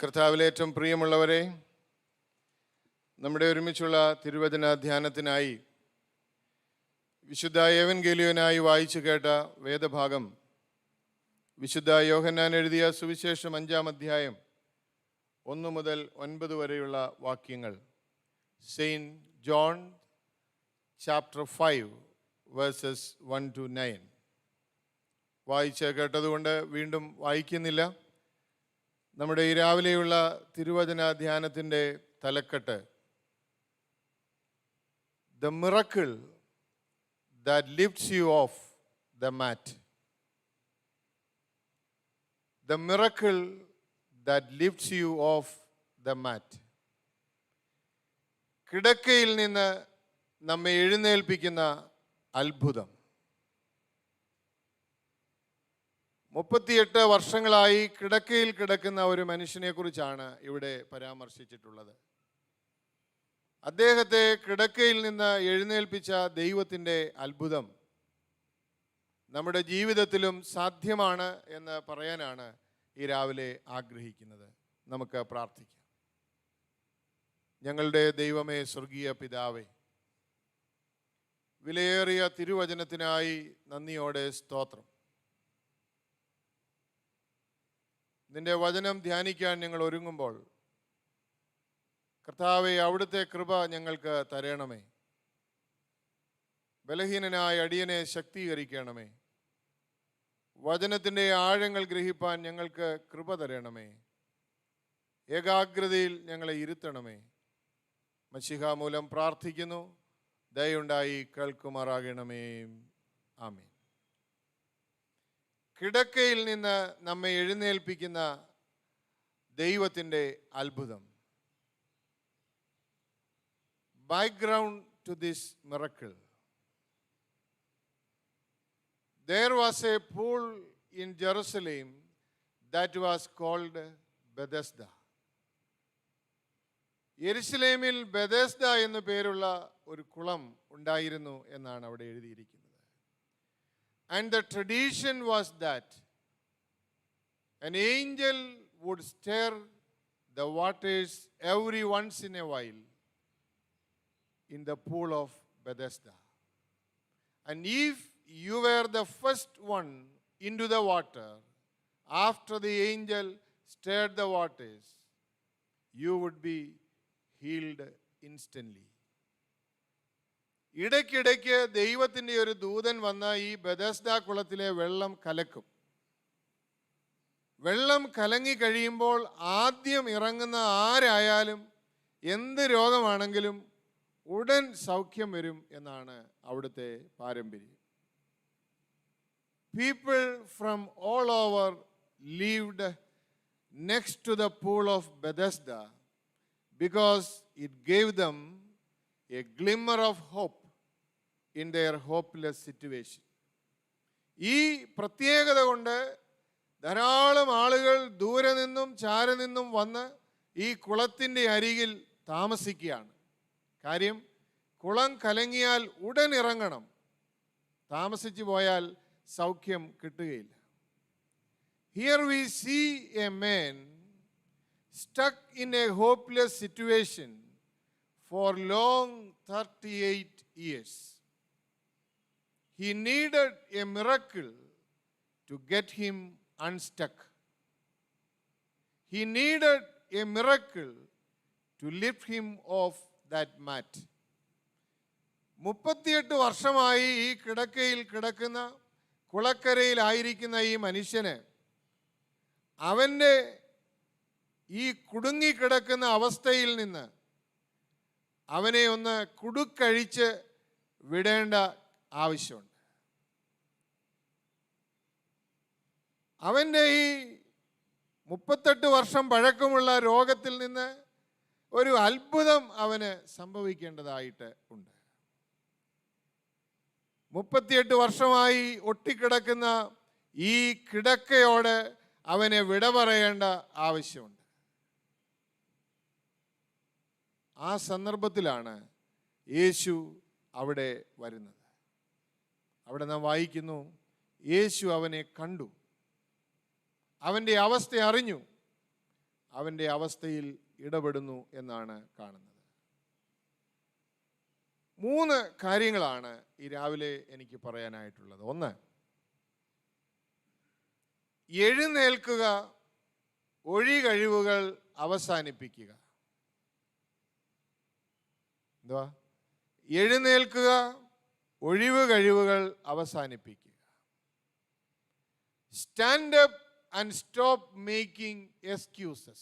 കർത്താവിൽ ഏറ്റവും പ്രിയമുള്ളവരെ, നമ്മുടെ ഒരുമിച്ചുള്ള തിരുവചന ധ്യാനത്തിനായി വിശുദ്ധ ഏവൻഗേലിയോനായി വായിച്ചു കേട്ട വേദഭാഗം വിശുദ്ധ യോഹന്നാൻ എഴുതിയ സുവിശേഷം 5-ാം അധ്യായം 1 മുതൽ 9 വരെയുള്ള വാക്യങ്ങൾ. Saint John chapter 5 versus 1 to 9 വായിച്ച് കേട്ടതുകൊണ്ട് വീണ്ടും വായിക്കുന്നില്ല. നമ്മുടെ ഈ രാവിലെയുള്ള തിരുവചന ധ്യാനത്തിൻ്റെ തലക്കെട്ട് The miracle that lifts you off the mat. The miracle that lifts you off the mat. കിടക്കയിൽ നിന്ന് നമ്മെ എഴുന്നേൽപ്പിക്കുന്ന അത്ഭുതം. 38 വർഷങ്ങളായി കിടക്കയിൽ കിടക്കുന്ന ഒരു മനുഷ്യനെ കുറിച്ചാണ് ഇവിടെ പരാമർശിച്ചിട്ടുള്ളത്. അദ്ദേഹത്തെ കിടക്കയിൽ നിന്ന് എഴുന്നേൽപ്പിച്ച ദൈവത്തിൻ്റെ അത്ഭുതം നമ്മുടെ ജീവിതത്തിലും സാധ്യമാണ് എന്ന് പറയാനാണ് ഈ രാവിലെ ആഗ്രഹിക്കുന്നത്. നമുക്ക് പ്രാർത്ഥിക്കാം. ഞങ്ങളുടെ ദൈവമേ, സ്വർഗീയ പിതാവേ, വിലയേറിയ തിരുവചനത്തിനായി നന്ദിയോടെ സ്തോത്രം. നിന്റെ വചനം ധ്യാനിക്കാൻ ഞങ്ങൾ ഒരുങ്ങുമ്പോൾ കർത്താവേ, അവിടുത്തെ കൃപ ഞങ്ങൾക്ക് തരണമേ. ബലഹീനനായ അടിയനെ ശക്തീകരിക്കണമേ. വചനത്തിൻ്റെ ആഴങ്ങൾ ഗ്രഹിപ്പാൻ ഞങ്ങൾക്ക് കൃപ തരണമേ. ഏകാഗ്രതയിൽ ഞങ്ങളെ ഇരുത്തണമേ. മശിഹ മൂലം പ്രാർത്ഥിക്കുന്നു, ദയയുണ്ടായി കേൾക്കുമാറാകണമേ. ആമേൻ. കിടക്കയിൽ നിന്ന് നമ്മെ എഴുന്നേൽപ്പിക്കുന്ന ദൈവത്തിൻ്റെ അത്ഭുതം. Background to this miracle. There was a pool in Jerusalem that was called Bethesda. യെരുശലേമിൽ ബെഥെസ്ദ എന്നു പേരുള്ള ഒരു കുളം ഉണ്ടായിരുന്നു എന്നാണ് അവിടെ എഴുതിയിരിക്കുന്നത്. And the tradition was that an angel would stir the waters every once in a while in the pool of Bethesda. And if you were the first one into the water after the angel stirred the waters, you would be healed instantly. ഇടയ്ക്കിടയ്ക്ക് ദൈവത്തിൻ്റെ ഒരു ദൂതൻ വന്ന ഈ ബെഥെസ്ദ കുളത്തിലെ വെള്ളം കലക്കും. വെള്ളം കലങ്ങി കഴിയുമ്പോൾ ആദ്യം ഇറങ്ങുന്ന ആരായാലും എന്ത് രോഗമാണെങ്കിലും ഉടൻ സൗഖ്യം വരും എന്നാണ് അവിടുത്തെ പാരമ്പര്യം. People from all over lived next to the pool of Bethesda because it gave them a glimmer of hope in their hopeless situation. ഈ പ്രത്യേകത കൊണ്ട് ധാരാളം ആളുകൾ ദൂരെ നിന്നും ചാരെ നിന്നും വന്ന് ഈ കുളത്തിൻ്റെ അരികിൽ താമസിക്കുകയാണ്. കാര്യം, കുളം കലങ്ങിയാൽ ഉടൻ ഇറങ്ങണം. താമസിച്ചു പോയാൽ സൗഖ്യം കിട്ടുകയില്ല. Here we see a man stuck in a hopeless situation for long 38 years. He needed a miracle to get him unstuck. He needed a miracle to lift him off that mat. 38 വർഷമായി ഈ കിടക്കയിൽ കിടക്കുന്ന, കുളക്കരയിലായിരിക്കുന്ന ഈ മനുഷ്യന് അവൻ്റെ ഈ കുടുങ്ങിക്കിടക്കുന്ന അവസ്ഥയിൽ നിന്ന് അവനെ ഒന്ന് കുടുക്കഴിച്ച് വിടേണ്ട ആവശ്യമുണ്ട്. അവൻ്റെ ഈ 38 വർഷം പഴക്കമുള്ള രോഗത്തിൽ നിന്ന് ഒരു അത്ഭുതം അവന് സംഭവിക്കേണ്ടതായിട്ട് ഉണ്ട്. 38 വർഷമായി ഒട്ടിക്കിടക്കുന്ന ഈ കിടക്കയോട് അവനെ വിട പറയേണ്ട ആവശ്യമുണ്ട്. ആ സന്ദർഭത്തിലാണ് യേശു അവിടെ വരുന്നത്. അവിടെ നാം വായിക്കുന്നു, യേശു അവനെ കണ്ടു, അവൻ്റെ അവസ്ഥ അറിഞ്ഞു, അവൻ്റെ അവസ്ഥയിൽ ഇടപെടുന്നു എന്നാണ് കാണുന്നത്. 3 കാര്യങ്ങളാണ് ഈ രാവിലെ എനിക്ക് പറയാനായിട്ടുള്ളത്. 1, എഴുന്നേൽക്കുക, ഒഴികഴിവുകൾ അവസാനിപ്പിക്കുക. എന്തുവാ? എഴുന്നേൽക്കുക, ഒഴിവ് കഴിവുകൾ അവസാനിപ്പിക്കുക. Stand up and stop making excuses.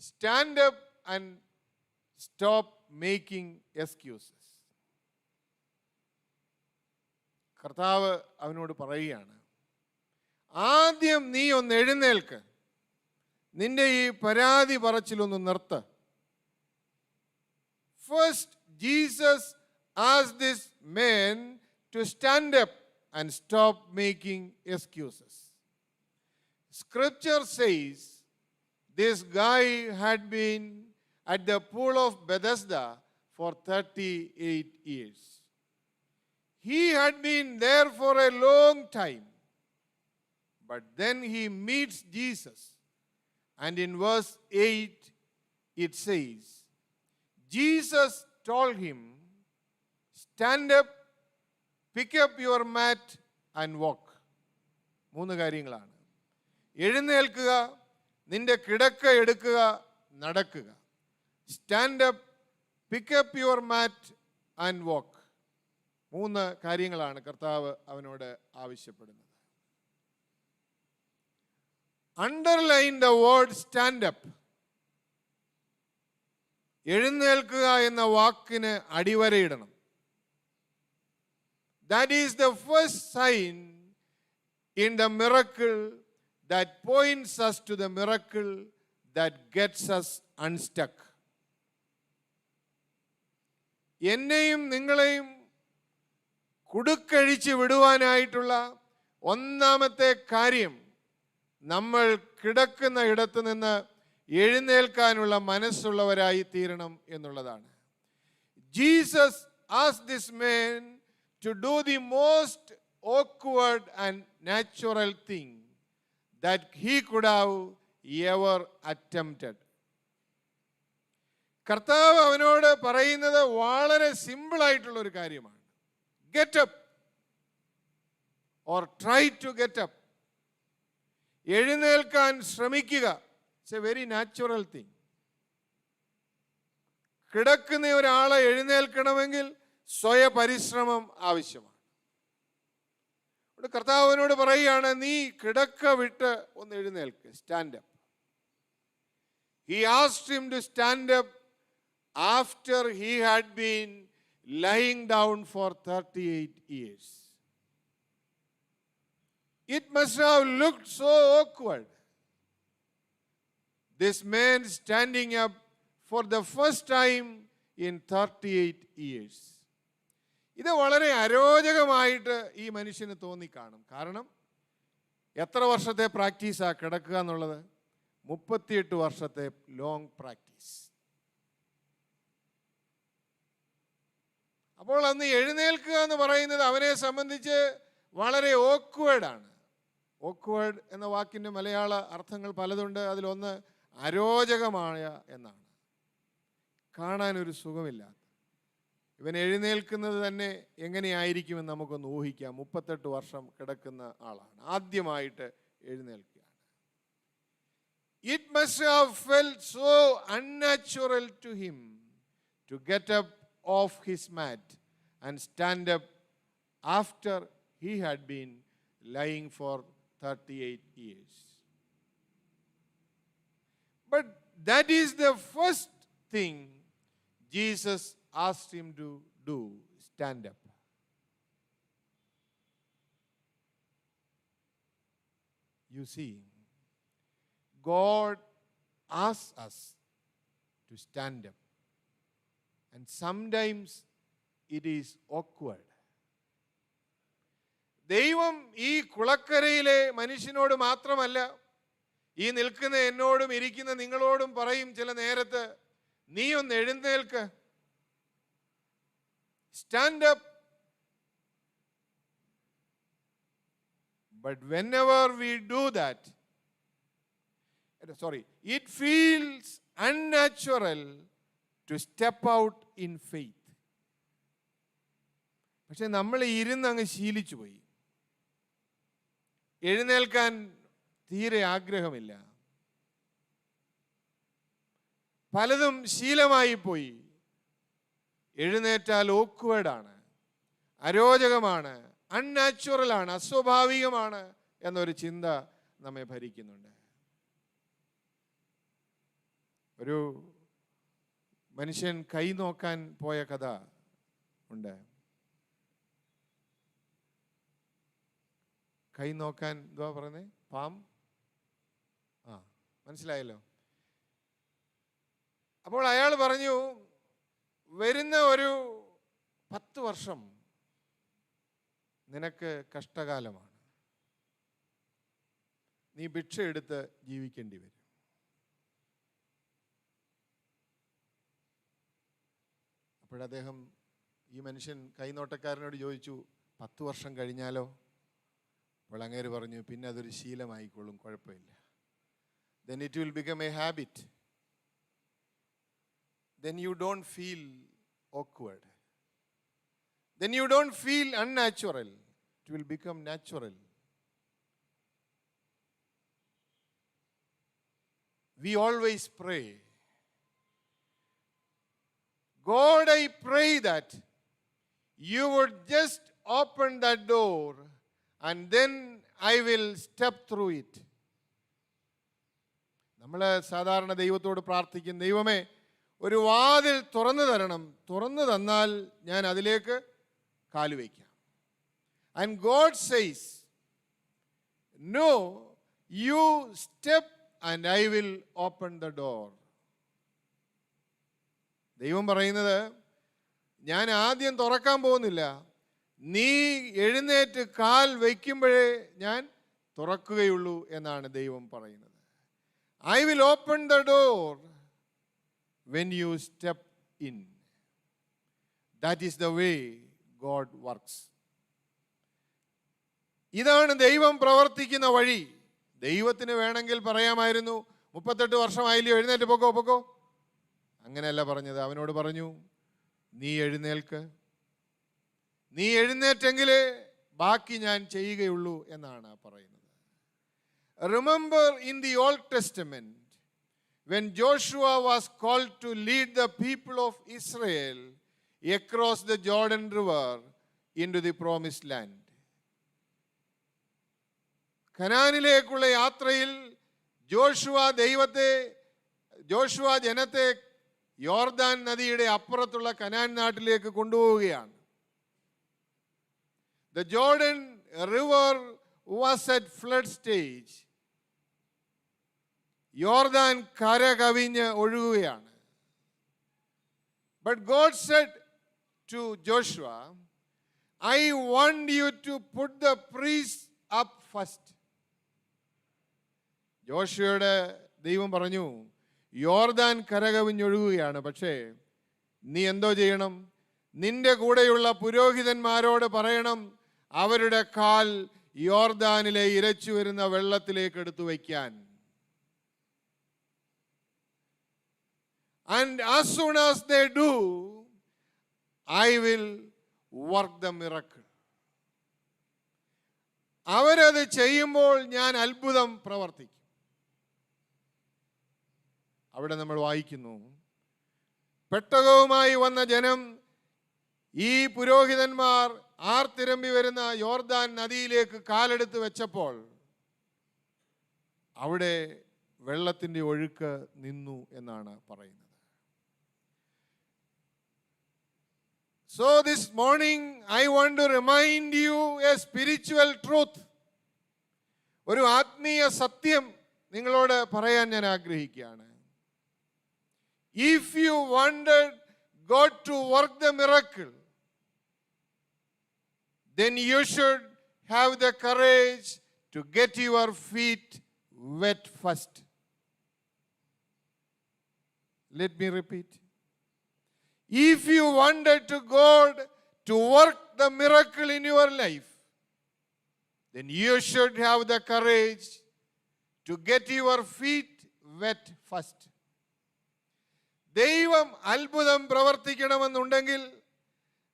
Stand up and stop making excuses. കർത്താവ് അവനോട് പറയുകയാണ്, ആദ്യം നീ ഒന്ന് എഴുന്നേൽക്ക്, നിന്റെ ഈ പരാതി പറച്ചിലൊന്ന് നിർത്ത്. First, Jesus asked this man to stand up and stop making excuses. Scripture says this guy had been at the pool of Bethesda for 38 years. He had been there for a long time. But then he meets Jesus. And in verse 8 it says, Jesus told him, stand up, pick up your mat and walk. 3 കാര്യങ്ങളാണ്. എഴുന്നേൽക്കുക, നിന്റെ കിടക്ക എടുക്കുക, നടക്കുക. Stand up, pick up your mat and walk. 3 കാര്യങ്ങളാണ് കർത്താവ് അവനോട് ആവശ്യപ്പെടുന്നത്. Underline the word stand up. എഴുന്നേൽക്കുക എന്ന വാക്കിന് അടിവരയിടണം. That is the first sign in the miracle that points us to the miracle that gets us unstuck. എന്നെയും നിങ്ങളെയും കുടുക്കഴിച്ച് വിടുവാനായിട്ടുള്ള ഒന്നാമത്തെ കാര്യം നമ്മൾ കിടക്കുന്ന ഇടത്ത് നിന്ന് എഴുന്നേൽക്കാനുള്ള മനസ്സുള്ളവരായി തീരണം എന്നുള്ളതാണ്. Jesus asked this man to do the most awkward and natural thing that he could have ever attempted. കർത്താവ് അവനോട് പറയുന്നത് വളരെ സിമ്പിൾ ആയിട്ടുള്ള ഒരു കാര്യമാണ്. Get up or try to get up. എഴുന്നേൽക്കാൻ ശ്രമിക്കുക. It's a very natural thing. കിടക്കുന്ന ഒരാളെ എഴുന്നേൽക്കണമെങ്കിൽ സ്വയപരിശ്രമം ആവശ്യമാണ്. കർത്താവിനോട് പറയുകയാണ്, നീ കിടക്ക വിട്ട് ഒന്ന് എഴുന്നേൽക്ക്, stand up. He asked him to stand up after he had been lying down for 38 years. It must have looked so awkward. This man standing up for the first time in 38 years. ഇത് വളരെ അരോചകമായിട്ട് ഈ മനുഷ്യന് തോന്നിക്കാണും. കാരണം എത്ര വർഷത്തെ പ്രാക്ടീസാണ് കിടക്കുക എന്നുള്ളത്? 38 വർഷത്തെ ലോങ് പ്രാക്ടീസ്. അപ്പോൾ അന്ന് എഴുന്നേൽക്കുക എന്ന് പറയുന്നത് അവനെ സംബന്ധിച്ച് വളരെ ഓക്വേർഡാണ്. ഓക്വേർഡ് എന്ന വാക്കിൻ്റെ മലയാള അർത്ഥങ്ങൾ പലതുണ്ട്. അതിലൊന്ന് അരോചകമായ എന്നാണ്. കാണാനൊരു സുഖമില്ലാത്ത. ഇവൻ എഴുന്നേൽക്കുന്നത് തന്നെ എങ്ങനെയായിരിക്കുമെന്ന് നമുക്കൊന്ന് ഊഹിക്കാം. 38 വർഷം കിടക്കുന്ന ആളാണ്, ആദ്യമായിട്ട് എഴുന്നേൽക്കുകയാണ്. It must have felt so unnatural to him to get up off his mat and stand up after he had been lying for 38 years. But that is the first thing Jesus asked him to do, stand up. You see, God asks us to stand up. And sometimes it is awkward. ദൈവം ഈ കുളക്കരയിലെ മനുഷ്യനോട് മാത്രമല്ല, ഈ നിൽക്കുന്ന എന്നോടും ഇരിക്കുന്ന നിങ്ങളോടും പറയും ചില നേരത്ത്, നീ ഒന്ന് എഴുന്നേൽക്ക്, stand up. But whenever we do that, it feels unnatural to step out in faith. പക്ഷെ നമ്മൾ ഇരുന്നങ്ങ് ശീലിച്ചു പോയി. എഴുന്നേൽക്കാൻ തീരെ ആഗ്രഹമില്ല. പലതും ശീലമായി പോയി. എഴുന്നേറ്റാൽ ഓക്വേർഡാണ്, അരോചകമാണ്, അൺനാച്ചുറലാണ്, അസ്വാഭാവികമാണ് എന്നൊരു ചിന്ത നമ്മെ ഭരിക്കുന്നുണ്ട്. ഒരു മനുഷ്യൻ കൈ നോക്കാൻ പോയ കഥ ഉണ്ട്. കൈ നോക്കാൻ എന്തുവാ പറയുന്നേ? പാം. മനസ്സിലായല്ലോ. അപ്പോൾ അയാൾ പറഞ്ഞു, വരുന്ന ഒരു 10 വർഷം നിനക്ക് കഷ്ടകാലമാണ്, നീ ഭിക്ഷ എടുത്ത് ജീവിക്കേണ്ടി വരും. അപ്പോഴദ്ദേഹം, ഈ മനുഷ്യൻ കൈനോട്ടക്കാരനോട് ചോദിച്ചു, 10 വർഷം കഴിഞ്ഞാലോ? അപ്പോൾ അങ്ങേര് പറഞ്ഞു, പിന്നെ അതൊരു ശീലമായിക്കൊള്ളും, കുഴപ്പമില്ല. Then it will become a habit. Then you don't feel awkward. Then you don't feel unnatural. It will become natural. We always pray, God, I pray that you would just open that door and then I will step through it. നമ്മൾ സാധാരണ ദൈവത്തോട് പ്രാർത്ഥിക്കും, ദൈവമേ ഒരു വാതിൽ തുറന്നു തരണം, തുറന്നു തന്നാൽ ഞാൻ അതിലേക്ക് കാലുവയ്ക്കാം. And God says, no, you step and I will open the door. ദൈവം പറയുന്നത്, ഞാൻ ആദ്യം തുറക്കാൻ പോകുന്നില്ല, നീ എഴുന്നേറ്റ് കാൽ വയ്ക്കുമ്പോഴേ ഞാൻ തുറക്കുകയുള്ളൂ എന്നാണ് ദൈവം പറയുന്നത്. I will open the door when you step in. That is the way God works. ഇതാണ് ദൈവം പ്രവർത്തിക്കുന്ന വഴി. ദൈവത്തിന് വേണമെങ്കിൽ പറയാമായിരുന്നു, 38 വർഷമായില്ലയോ, എഴുന്നേറ്റ് പൊക്കോ. അങ്ങനെയല്ല പറഞ്ഞത്. അവനോട് പറഞ്ഞു, നീ എഴുന്നേൽക്ക്, നീ എഴുന്നേറ്റെങ്കിലേ ബാക്കി ഞാൻ ചെയ്യുകയുള്ളൂ എന്നാണ് പറയുന്നത്. Remember in the Old Testament, when Joshua was called to lead the people of Israel across the Jordan River into the promised land. കനാനിലേക്കുള്ള യാത്രയിൽ ജോഷുവ ജനത്തെ യോർദാൻ നദിയുടെ അപ്പുറത്തുള്ള കനാൻ നാട്ടിലേക്ക് കൊണ്ടുപോവുകയാണ്. The Jordan River was at flood stage. യോർദാൻ കര കവിഞ്ഞ് ഒഴുകുകയാണ്. But God said to Joshua, I want you to put the priests up first. ജോഷുവയോട് ദൈവം പറഞ്ഞു, യോർദാൻ കരകവിഞ്ഞൊഴുകുകയാണ്, പക്ഷേ നീ എന്തോ ചെയ്യണം? നിന്റെ കൂടെയുള്ള പുരോഹിതന്മാരോട് പറയണം, അവരുടെ കാൽ യോർദാനിലെ ഇരച്ചു വരുന്ന വെള്ളത്തിലേക്ക് എടുത്തു വയ്ക്കാൻ. And as soon as they do, I will work the miracle. അവരത് ചെയ്യുമ്പോൾ ഞാൻ അത്ഭുതം പ്രവർത്തിക്കും. അവിടെ നമ്മൾ വായിക്കുന്നു, പെട്ടകവുമായി വന്ന ജനം ഈ പുരോഹിതന്മാർ ആർത്തിരമ്പി വരുന്ന യോർദാൻ നദിയിലേക്ക് കാലെടുത്ത് വെച്ചപ്പോൾ അവിടെ വെള്ളത്തിൻ്റെ ഒഴുക്ക് നിന്നു എന്നാണ് പറയുന്നത്. So this morning I want to remind you a spiritual truth. ഒരു ആത്മീയ സത്യം നിങ്ങളോട് പറയാൻ ഞാൻ ആഗ്രഹിക്കുകയാണ്. If you wanted God to work the miracle, then you should have the courage to get your feet wet first. Let me repeat. If you wanted to God to work the miracle in your life, then you should have the courage to get your feet wet first. ദൈവം അത്ഭുതം പ്രവർത്തിക്കണമെന്നുണ്ടെങ്കിൽ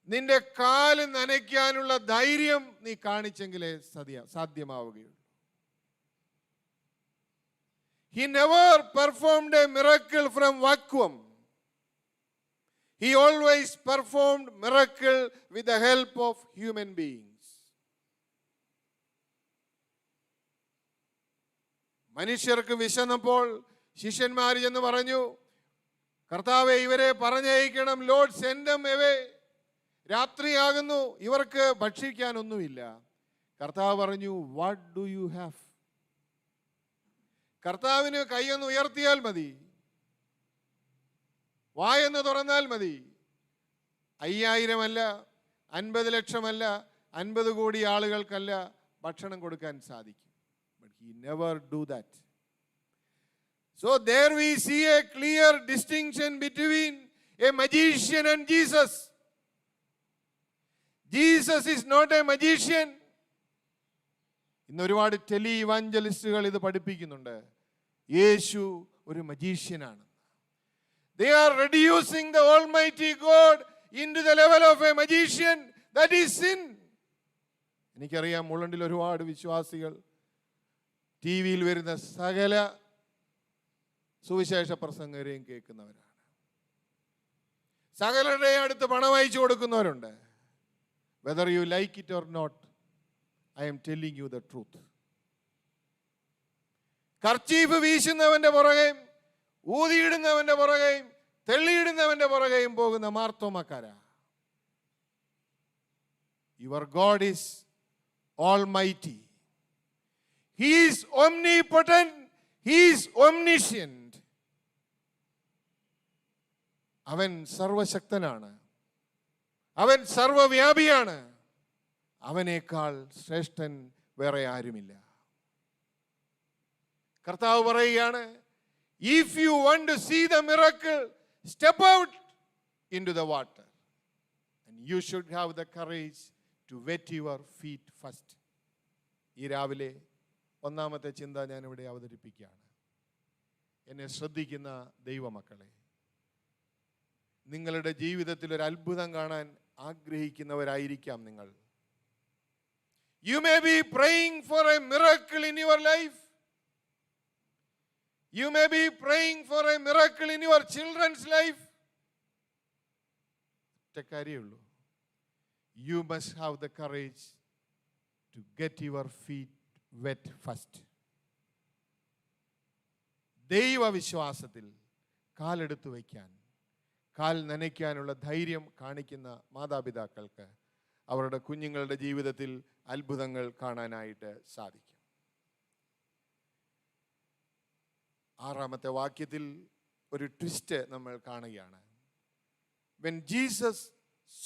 നിന്റെ കാല് നനയ്ക്കാനുള്ള ധൈര്യം നീ കാണിച്ചെങ്കിലേ സാധ്യമാവുകയുള്ളൂ. He never performed a miracle from vacuum. He always performed miracle with the help of human beings. മനുഷ്യർക്ക് വിശന്നപ്പോൾ ശിഷ്യന്മാർ എന്ന് പറഞ്ഞു, കർത്താവേ ഇവരെ പറഞ്ഞയക്കണം, ലോർഡ് സെൻഡ് ദം അവേ. രാത്രിയാകുന്നു, ഇവർക്ക് ഭക്ഷിക്കാനൊന്നുമില്ല. കർത്താവ് പറഞ്ഞു, വാട്ട് ഡു യു ഹാവ്? കർത്താവിന് കൈയൊന്ന് ഉയർത്തിയാൽ മതി, വായെന്ന് തുറന്നാൽ മതി. 5000 അല്ല, 50 ലക്ഷമല്ല, 50 കോടി ആളുകൾക്കല്ല ഭക്ഷണം കൊടുക്കാൻ സാധിക്കും. But he never do that. So there we see a clear distinction between a magician and Jesus. Jesus is not a magician. ഇന്ന് ഒരുപാട് ടെലി ഇവാഞ്ചലിസ്റ്റുകൾ ഇത് പഠിപ്പിക്കുന്നുണ്ട്, യേശു ഒരു മജീഷ്യനാണ്. They are reducing the Almighty God into the level of a magician. That is sin. എനിക്കറിയാം, മുള്ളണ്ടിൽ ഒരുപാട് വിശ്വാസികൾ TV യിൽ വരുന്ന സകല സുവിശേഷ പ്രസംഗരെയും കേൾക്കുന്നവരാണ്. സകലരുടെയും അടുത്ത് പണം അയച്ചു കൊടുക്കുന്നവരുണ്ട്. Whether you like it or not, I am telling you the truth. Kerchief വീശുന്നവന്റെ പുറകെയും ഊതിയിടുന്നവന്റെ പുറകെയും തെള്ളിയിടുന്നവന്റെ പുറകെയും പോകുന്ന മാർത്തോമാക്കാരാ. Your God is almighty. He is omnipotent. He is omniscient. അവൻ സർവശക്തനാണ്, അവൻ സർവവ്യാപിയാണ്. അവനേക്കാൾ ശ്രേഷ്ഠൻ വേറെ ആരുമില്ല. കർത്താവ് പറയുകയാണ്, if you want to see the miracle, step out into the water and you should have the courage to wet your feet first. ഈ രാവിലെ ഒന്നാമത്തെ ചിന്ത ഞാനിവിടെ അവതരിപ്പിക്കുകയാണ്. എന്നെ ശ്രദ്ധിക്കുന്ന ദൈവമക്കളെ, നിങ്ങളുടെ ജീവിതത്തിൽ ഒരു അത്ഭുതം കാണാൻ ആഗ്രഹിക്കുന്നവരായിരിക്കാം നിങ്ങൾ. You may be praying for a miracle in your life. You may be praying for a miracle in your children's life. ഒറ്റ കാര്യമുള്ളൂ, you must have the courage to get your feet wet first. ദൈവവിശ്വാസത്തിൽ കാലെടുത്തു വയ്ക്കാൻ, കാൽ നനയ്ക്കാനുള്ള ധൈര്യം കാണിക്കുന്ന മാതാപിതാക്കൾക്ക് അവരുടെ കുഞ്ഞുങ്ങളുടെ ജീവിതത്തിൽ അത്ഭുതങ്ങൾ കാണാനായിട്ട് സാധിക്കും. 6-ാമത്തെ വാക്യത്തിൽ ഒരു ട്വിസ്റ്റ് നമ്മൾ കാണുകയാണ്. When Jesus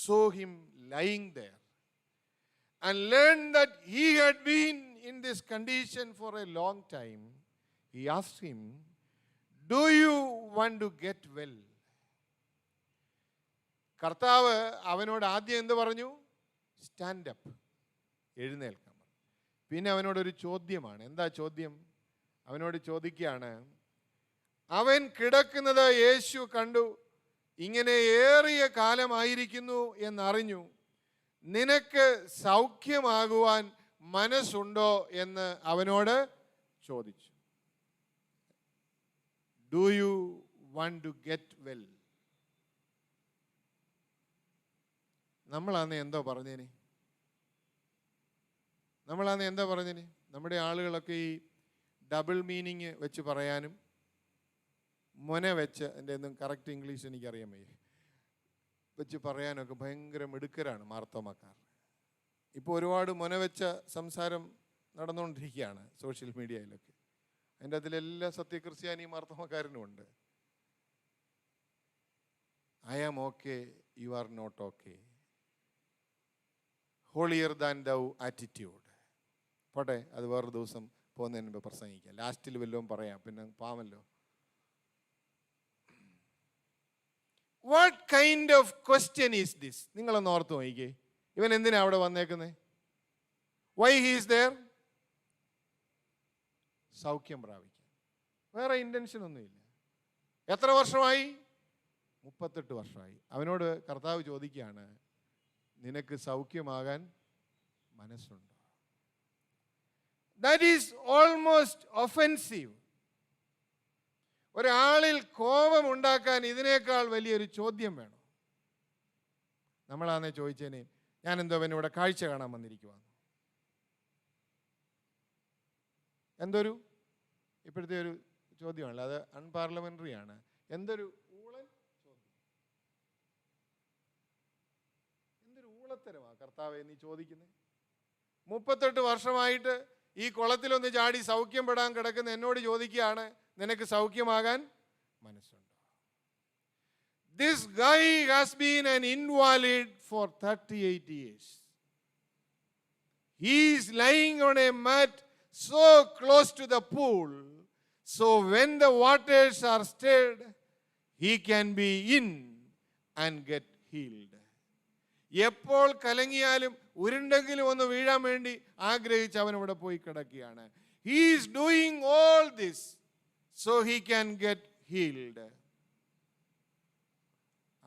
saw him lying there and learned that he had been in this condition for a long time, he asked him, do you want to get well? കർത്താവ് അവനോട് ആദ്യം എന്ത് പറഞ്ഞു? സ്റ്റാൻഡ് അപ്പ്, എഴുന്നേൽക്കാൻ. പിന്നെ അവനോടൊരു ചോദ്യമാണ്. എന്താ ചോദ്യം? അവനോട് ചോദിക്കുകയാണ്, അവൻ കിടക്കുന്നത് യേശു കണ്ടു, ഇങ്ങനെ ഏറിയ കാലമായിരിക്കുന്നു എന്നറിഞ്ഞു, നിനക്ക് സൗഖ്യമാകുവാൻ മനസ്സുണ്ടോ എന്ന് അവനോട് ചോദിച്ചു. Do you want to get well? നമ്മളാന്ന് എന്തോ പറഞ്ഞേനെ? നമ്മുടെ ആളുകളൊക്കെ ഈ ഡബിൾ മീനിങ് വെച്ച് പറയാനും മൊന വെച്ച്, എൻ്റെ ഒന്നും കറക്റ്റ് ഇംഗ്ലീഷ് എനിക്കറിയാൻ വയ്യ, വെച്ച് പറയാനൊക്കെ ഭയങ്കര മിടുക്കരാണ് മാർത്തോമാക്കാർ. ഇപ്പോൾ ഒരുപാട് മൊന വെച്ച സംസാരം നടന്നുകൊണ്ടിരിക്കുകയാണ് സോഷ്യൽ മീഡിയയിലൊക്കെ. അതിൻ്റെ അതിലെല്ലാ സത്യക്രിസ്ത്യാനി മാർത്തോമാക്കാരനും ഉണ്ട്. I am okay, you are not okay, holier than thou attitude. പോട്ടെ, അത് വേറൊരു ദിവസം പോകുന്നതിന് മുമ്പ് പ്രസംഗിക്കാം. ലാസ്റ്റിൽ വല്ലതും പറയാം, പിന്നെ പാവമല്ലോ. What kind of question is this? നിങ്ങളൊന്ന് ഓർത്ത് നോക്കിക്കേ, ഇവൻ എന്തിനാ അവിടെ വന്നേക്കുന്നത്? Why he is there? സൗഖ്യം പ്രാപിക്കാൻ. വേറെ ഇൻറ്റൻഷൻ ഒന്നുമില്ല. എത്ര വർഷമായി? 38 വർഷമായി. അവനോട് കർത്താവ് ചോദിക്കുകയാണ്, നിനക്ക് സൗഖ്യമാകാൻ മനസ്സുണ്ടോ? That is almost offensive. ഒരാളിൽ കോപമുണ്ടാക്കാൻ ഇതിനേക്കാൾ വലിയൊരു ചോദ്യം വേണം. നമ്മളാന്നേ ചോദിച്ചേനെ, ഞാൻ എന്തോ ഇവിടെ കാഴ്ച കാണാൻ വന്നിരിക്കുവാണ്. എന്തൊരു ഇപ്പോഴത്തെ ഒരു ചോദ്യമാണല്ലോ, അത് അൺപാർലമെന്ററി ആണ്. എന്തൊരു ഊളൻ ചോദ്യം, എന്തൊരു ഊളത്തരമാ കർത്താവേ നീ ചോദിക്കുന്നത്. 38 വർഷമായിട്ട് ഈ കുളത്തിലൊന്ന് ചാടി സൗഖ്യം പെടാൻ കിടക്കുന്ന എന്നോട് ചോദിക്കുകയാണ്, നിനക്ക് സൗഖ്യമാകാൻ മനസ്സുണ്ടോ? This guy has been an invalid for 38 years. He is lying on a mat so close to the pool, so when the waters are stirred, he can be in and get healed. എപ്പോൾ കലങ്ങിയാലും ഉരുണ്ടെങ്കിലും ഒന്ന് വീഴാൻ വേണ്ടി ആഗ്രഹിച്ച് അവൻ ഇവിടെ പോയി കിടക്കുകയാണ്. He is doing all this so he can get healed.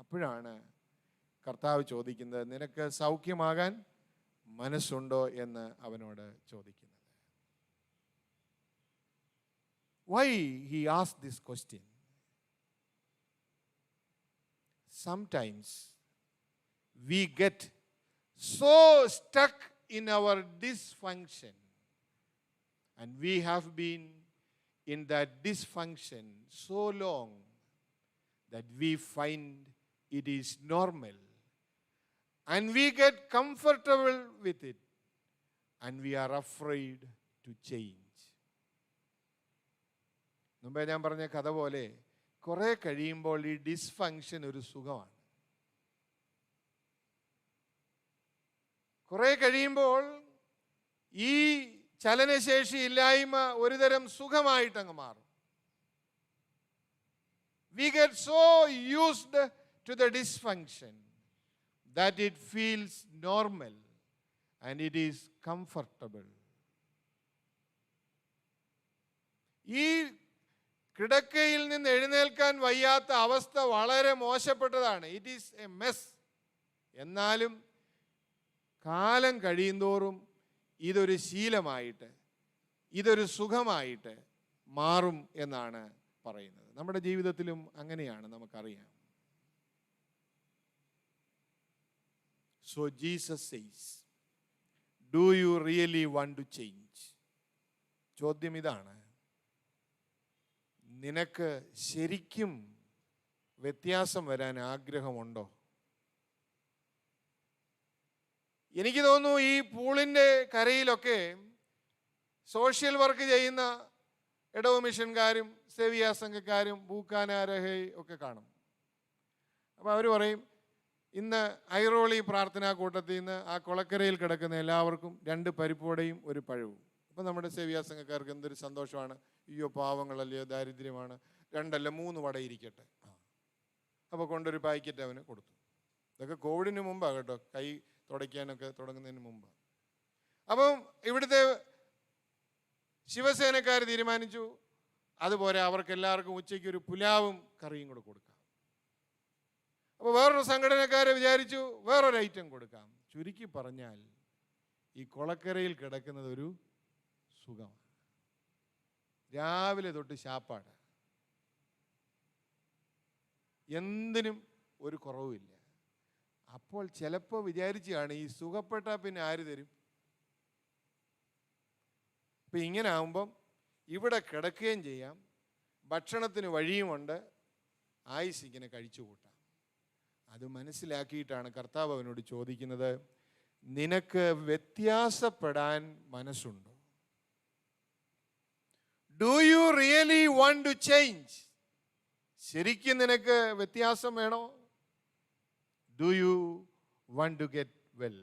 അപ്പോഴാണ് കർത്താവ് ചോദിക്കുന്നത്, നിനക്ക് സൗഖ്യമാകാൻ മനസ്സുണ്ടോ എന്ന് അവനോട് ചോദിക്കുന്നത്. Why he asked this question? Sometimes we get so stuck in our dysfunction, and we have been in that dysfunction so long that we find it is normal, and we get comfortable with it, and we are afraid to change. മുമ്പേ ഞാൻ പറഞ്ഞ കഥ പോലെ കുറെ കഴിയുമ്പോൾ ഈ dysfunction ഒരു സുഖമാണ്. കുറെ കഴിയുമ്പോൾ ഈ ചലനശേഷി ഇല്ലായ്മ ഒരുതരം സുഖമായിട്ടങ്ങ് മാറും. We get so used to the dysfunction that it feels normal and it is comfortable. ഈ കിടക്കയിൽ നിന്ന് എഴുന്നേൽക്കാൻ വയ്യാത്ത അവസ്ഥ വളരെ മോശപ്പെട്ടതാണ്. It is a mess. എന്നാലും കാലം കഴിയുന്തോറും ഇതൊരു ശീലമായിട്ട്, ഇതൊരു സുഖമായിട്ട് മാറും എന്നാണ് പറയുന്നത്. നമ്മുടെ ജീവിതത്തിലും അങ്ങനെയാണ്, നമുക്കറിയാം. So Jesus says, do you really want to change? ചോദ്യം ഇതാണ്, നിനക്ക് ശരിക്കും വ്യത്യാസം വരാൻ ആഗ്രഹമുണ്ടോ? എനിക്ക് തോന്നുന്നു ഈ പൂളിൻ്റെ കരയിലൊക്കെ സോഷ്യൽ വർക്ക് ചെയ്യുന്ന ഇടവ മിഷൻകാരും സേവിയാ സംഘക്കാരും ബൂക്കാനാരഹേ ഒക്കെ കാണും. അപ്പോൾ അവർ പറയും, ഇന്ന് ഐറോളി പ്രാർത്ഥനാ കൂട്ടത്തിൽ നിന്ന് ആ കുളക്കരയിൽ കിടക്കുന്ന എല്ലാവർക്കും 2 പരിപ്പോടെയും 1 പഴവും. അപ്പം നമ്മുടെ സേവിയാ സംഘക്കാർക്ക് എന്തൊരു സന്തോഷമാണ്. അയ്യോ പാവങ്ങളല്ലയോ, ദാരിദ്ര്യമാണ്, 2 അല്ല 3 വട ഇരിക്കട്ടെ. അപ്പോൾ കൊണ്ടൊരു പാക്കറ്റ് അവന് കൊടുത്തു. ഇതൊക്കെ കോവിഡിന് മുമ്പാണ് കേട്ടോ, കൈ തുടയ്ക്കാനൊക്കെ തുടങ്ങുന്നതിന് മുമ്പ്. അപ്പം ഇവിടുത്തെ ശിവസേനക്കാർ തീരുമാനിച്ചു, അതുപോലെ അവർക്ക് എല്ലാവർക്കും ഉച്ചയ്ക്ക് ഒരു പുലാവും കറിയും കൂടെ കൊടുക്കാം. അപ്പോൾ വേറൊരു സംഘടനക്കാരെ വിചാരിച്ചു വേറൊരു ഐറ്റം കൊടുക്കാം. ചുരുക്കി പറഞ്ഞാൽ ഈ കുളക്കരയിൽ കിടക്കുന്നത് ഒരു സുഖമാണ്. രാവിലെ തൊട്ട് ശാപ്പാട്, എന്തിനും ഒരു കുറവുമില്ല. അപ്പോൾ ചിലപ്പോൾ വിചാരിച്ചാണ്, ഈ സുഖപ്പെട്ടാൽ പിന്നെ ആര് തരും? അപ്പം ഇങ്ങനെ ആകുമ്പം ഇവിടെ കിടക്കുകയും ചെയ്യാം, ഭക്ഷണത്തിന് വഴിയുമുണ്ട്, ആയുസ് ഇങ്ങനെ കഴിച്ചു കൂട്ടാം. അത് മനസ്സിലാക്കിയിട്ടാണ് കർത്താവ് അവനോട് ചോദിക്കുന്നത്, നിനക്ക് വ്യത്യാസപ്പെടാൻ മനസ്സുണ്ടോ? Do you really want to change? ശരിക്കും നിനക്ക് വ്യത്യാസം വേണോ? Do you want to get well?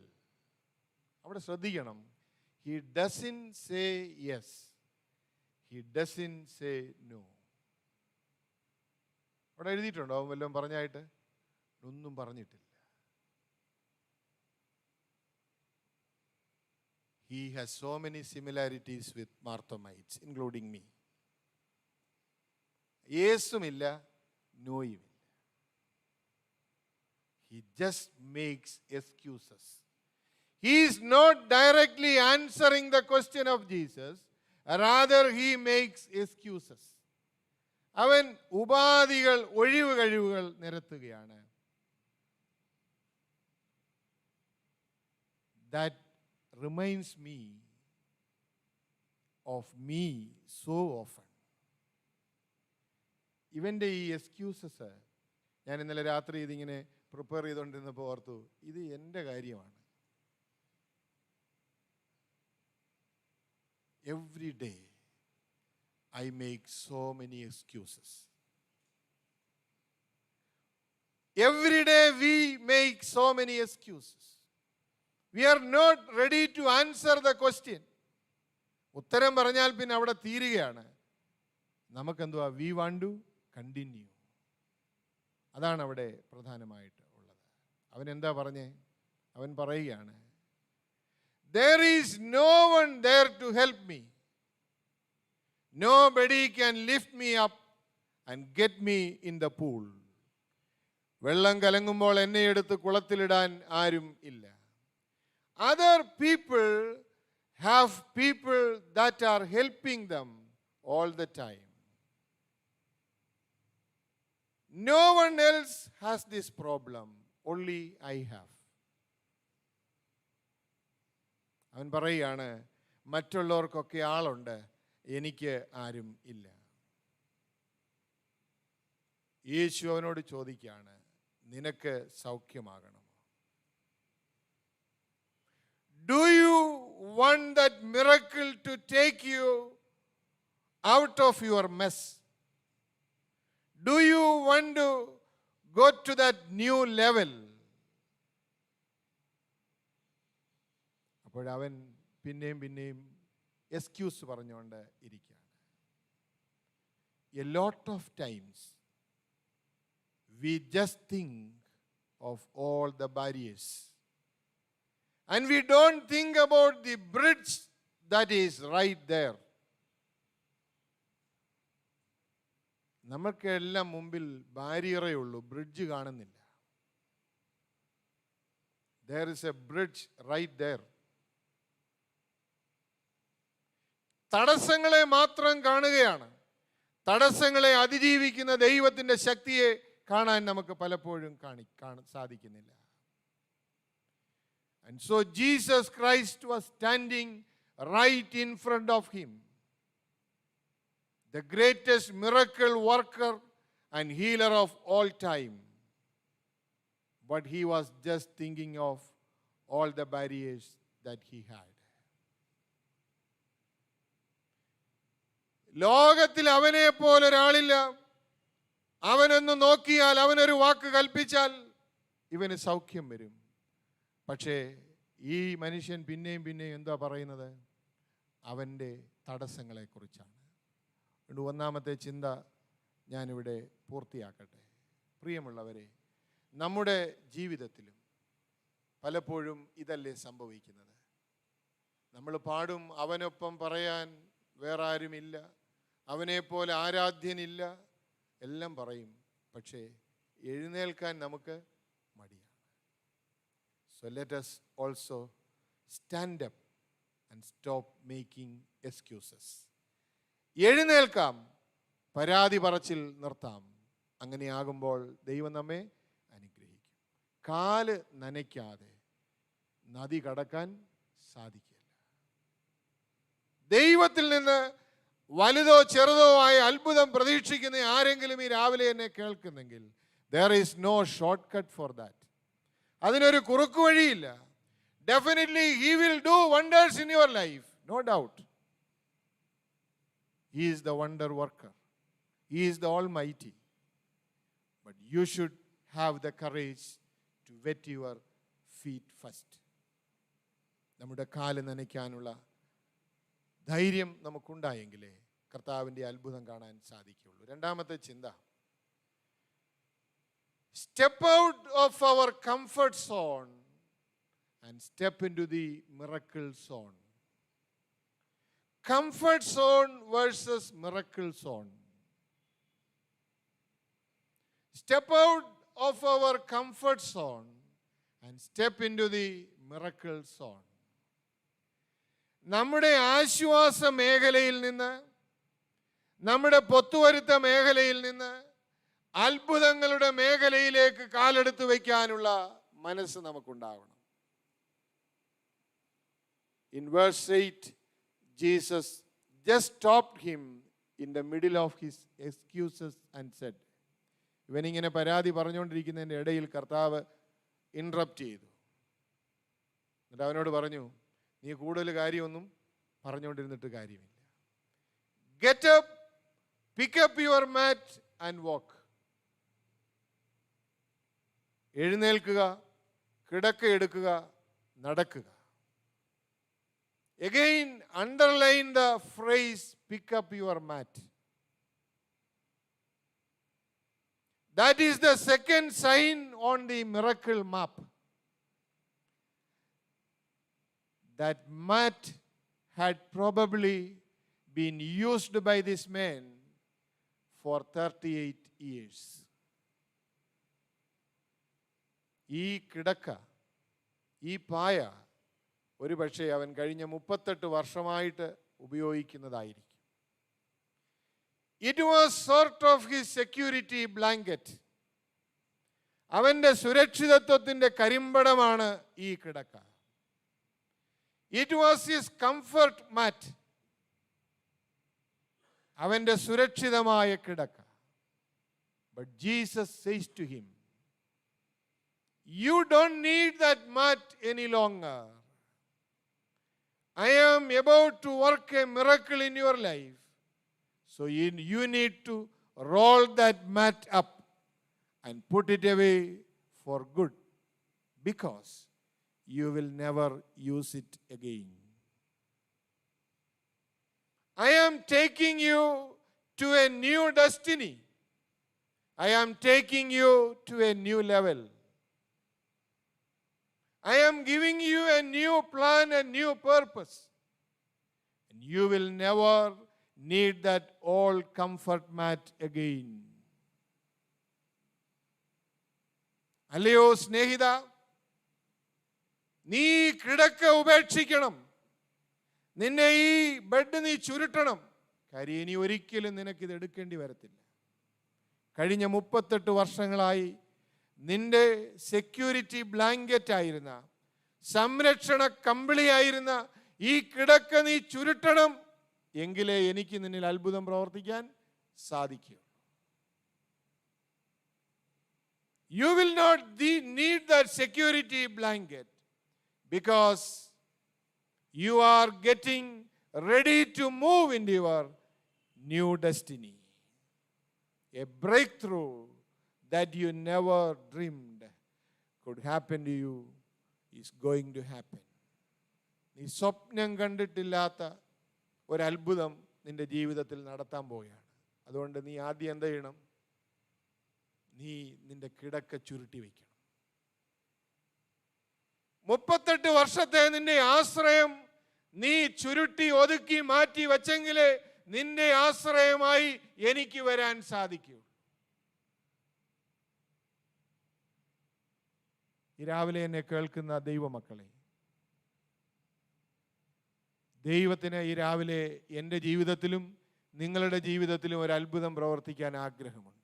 അവിടെ ശ്രദ്ധിക്കണം, he doesn't say yes, he doesn't say no. അവിടെ എഴുതിയിട്ടുണ്ടോ അവൻ വല്ലതും പറഞ്ഞായിട്ട്? ഒന്നും പറഞ്ഞിട്ടില്ല. He has so many similarities with Marthamites, including me. യേസുമില്ല, നോയുമില്ല. He just makes excuses. He is not directly answering the question of Jesus. Rather, he makes excuses. അവൻ ഉപാധികൾ, ഒഴിവ് കഴിവുകൾ നിരത്തുകയാണ്. That reminds me of me so often. ഇവൻ്റെ ഈ excuses ഞാൻ ഇന്നലെ രാത്രി ഇതിങ്ങനെ പ്രിപ്പയർ ചെയ്തുകൊണ്ടിരുന്നപ്പോൾ ഓർത്തു, ഇത് എൻ്റെ കാര്യമാണ്. Every day I make so many excuses. Every day we make so many excuses. We are not ready to answer the question. ഉത്തരം പറഞ്ഞാൽ പിന്നെ അവിടെ തീരുകയാണ്. നമുക്കെന്തുവാ? We want to continue. അതാണ് അവിടെ പ്രധാനമായിട്ട് ഉള്ളത്. അവൻ എന്താ പറഞ്ഞേ? അവൻ പറയുകയാണ്, there is no one there to help me. Nobody can lift me up and get me in the pool. വെള്ളം കലങ്ങുമ്പോൾ എന്നെ എടുത്ത് കുളത്തിലിടാൻ ആരും ഇല്ല. Other people have people that are helping them all the time. No one else has this problem, only I have. അവൻ പറയുകയാണ്, മറ്റുള്ളവർക്കൊക്കെ ആളുണ്ട്, എനിക്ക് ആരും ഇല്ല. യേശു അവനോട് ചോദിക്കുകയാണ്, നിനക്ക് സൗഖ്യമാകണമോ? Do you want that miracle to take you out of your mess? Do you want to go to that new level? അപ്പോഴവൻ പിന്നെയും എക്സ്ക്യൂസ് പറഞ്ഞുകൊണ്ട് ഇരിക്കുകയാണ്. A lot of times we just think of all the barriers and we don't think about the bridge that is right there. നമുക്കെല്ലാം മുമ്പിൽ ബാരിയറേ ഉള്ളൂ, bridge കാണുന്നില്ല. There is a bridge right there. തടസ്സങ്ങളെ മാത്രം കാണുകയാണ്. തടസ്സങ്ങളെ അതിജീവിക്കുന്ന ദൈവത്തിൻ്റെ ശക്തിയെ കാണാൻ നമുക്ക് പലപ്പോഴും സാധിക്കുന്നില്ല. And so Jesus Christ was standing right in front of him, the greatest miracle worker and healer of all time. But he was just thinking of all the barriers that he had. ലോകത്തിൽ അവനെ പോലെ ഒരാളില്ല. അവനൊന്ന് നോക്കിയാൽ, അവനൊരു വാക്ക് കൽപ്പിച്ചാൽ ഇവന് സൗഖ്യം വരും. പക്ഷേ ഈ മനുഷ്യൻ പിന്നെയും എന്താ പറയുന്നത്? അവൻ്റെ തടസ്സങ്ങളെക്കുറിച്ചാണ്. അതുകൊണ്ട് ഒന്നാമത്തെ ചിന്ത ഞാനിവിടെ പൂർത്തിയാക്കട്ടെ. പ്രിയമുള്ളവരെ, നമ്മുടെ ജീവിതത്തിലും പലപ്പോഴും ഇതല്ലേ സംഭവിക്കുന്നത്? നമ്മൾ പാടും, അവനൊപ്പം പറയാൻ വേറെ ആരുമില്ല, അവനെപ്പോലെ ആരാധ്യനില്ല, എല്ലാം പറയും. പക്ഷേ എഴുന്നേൽക്കാൻ നമുക്ക് മടിയാണ്. So let us also stand up and stop making excuses. എഴുന്നേൽക്കാം, പരാതി പറച്ചിൽ നിർത്താം. അങ്ങനെയാകുമ്പോൾ ദൈവം നമ്മെ അനുഗ്രഹിക്കും. കാല് നനയ്ക്കാതെ നദി കടക്കാൻ സാധിക്കില്ല. ദൈവത്തിൽ നിന്ന് വലുതോ ചെറുതോ ആയ അത്ഭുതം പ്രതീക്ഷിക്കുന്ന ആരെങ്കിലും ഈ രാവിലെ എന്നെ കേൾക്കുന്നെങ്കിൽ, there is no shortcut for that. അതിനൊരു കുറുക്കു വഴിയില്ല. Definitely he will do wonders in your life, no doubt. He is the wonder worker. He is the Almighty. But you should have the courage to wet your feet first. നമ്മുടെ കാല് നനയ്ക്കാനുള്ള ധൈര്യം നമുക്കുണ്ടായെങ്കിലേ കർത്താവിൻ്റെ അത്ഭുതം കാണാൻ സാധിക്കുകയുള്ളൂ. രണ്ടാമത്തെ ചിന്ത, step out of our comfort zone and step into the miracle zone. Comfort zone versus miracle zone. step out of our comfort zone and step into the miracle zone. നമ്മുടെ ആശ്വാസ മേഖലയിൽ നിന്ന്, നമ്മുടെ പൊത്തുവരുത്ത മേഖലയിൽ നിന്ന് അത്ഭുതങ്ങളുടെ മേഖലയിലേക്ക് കാലെടുത്ത് വയ്ക്കാനുള്ള മനസ്സ് നമുക്കുണ്ടാവണം. In verse 8, Jesus just stopped him in the middle of his excuses and said, ഇവനിങ്ങനെ പരാതി പറഞ്ഞുകൊണ്ടിരിക്കുന്നതിൻ്റെ ഇടയിൽ കർത്താവ് ഇൻറപ്റ്റ് ചെയ്തു. എന്നിട്ട് അവനോട് പറഞ്ഞു, നീ കൂടുതൽ കാര്യമൊന്നും പറഞ്ഞുകൊണ്ടിരുന്നിട്ട് കാര്യമില്ല. Get up, pick up your mat and walk. എഴുന്നേൽക്കുക, കിടക്ക എടുക്കുക, നടക്കുക. Again, underline the phrase, pick up your mat. That is the second sign on the miracle map. That mat had probably been used by this man for 38 years. ഈ കിടക്ക, ഈ പായ ഒരു പക്ഷേ അവൻ കഴിഞ്ഞ 38 വർഷമായിട്ട് ഉപയോഗിക്കുന്നതായിരിക്കും. It was sort of his security blanket. അവൻ്റെ സുരക്ഷിതത്വത്തിൻ്റെ കരിമ്പടമാണ് ഈ കിടക്ക. It was his comfort mat. അവൻ്റെ സുരക്ഷിതമായ കിടക്ക. But Jesus says to him, you don't need that mat any longer. I am about to work a miracle in your life. So you need to roll that mat up and put it away for good, because you will never use it again. I am taking you to a new destiny. I am taking you to a new level. I am giving you a new plan, a new purpose. And you will never need that old comfort mat again. അല്ലയോ സ്നേഹിത, നീ കിടക്ക ഉപേക്ഷിക്കണം. നിന്നെ ഈ bed നീ ചുരുട്ടണം. കാര്യം ഇനി ഒരിക്കലും നിനക്കിത് എടുക്കേണ്ടി വരത്തില്ല. കഴിഞ്ഞ 38 വർഷങ്ങളായി നിന്റെ സെക്യൂരിറ്റി ബ്ലാങ്കറ്റ് ആയിരുന്ന, സംരക്ഷണ കമ്പിളിയായിരുന്ന ഈ കിടക്ക നീ ചുരുട്ടണം. എങ്കിലേ എനിക്ക് നിന്നിൽ അത്ഭുതം പ്രവർത്തിക്കാൻ സാധിക്കൂ. You will not need that security blanket, because you are getting ready to move into your new destiny. A breakthrough that you never dreamed could happen to you is going to happen. നീ സ്വപ്നം കണ്ടിട്ടില്ലാത്ത ഒരത്ഭുതം നിന്റെ ജീവിതത്തിൽ നടത്താൻ പോവുകയാണ്. അതുകൊണ്ട് നീ ആദ്യം എന്ത് ചെയ്യണം? നീ നിന്റെ കിടക്ക ചുരുട്ടി വയ്ക്കണം. 38 വർഷത്തെ നിന്റെ ആശ്രയം നീ ചുരുട്ടി ഒതുക്കി മാറ്റി വച്ചെങ്കിലേ നിന്റെ ആശ്രയമായി എനിക്ക് വരാൻ സാധിക്കൂ. ഈ രാവിലെ എന്നെ കേൾക്കുന്ന ദൈവമക്കളെ, ദൈവത്തിന് ഈ രാവിലെ എൻ്റെ ജീവിതത്തിലും നിങ്ങളുടെ ജീവിതത്തിലും ഒരു അത്ഭുതം പ്രവർത്തിക്കാൻ ആഗ്രഹമുണ്ട്.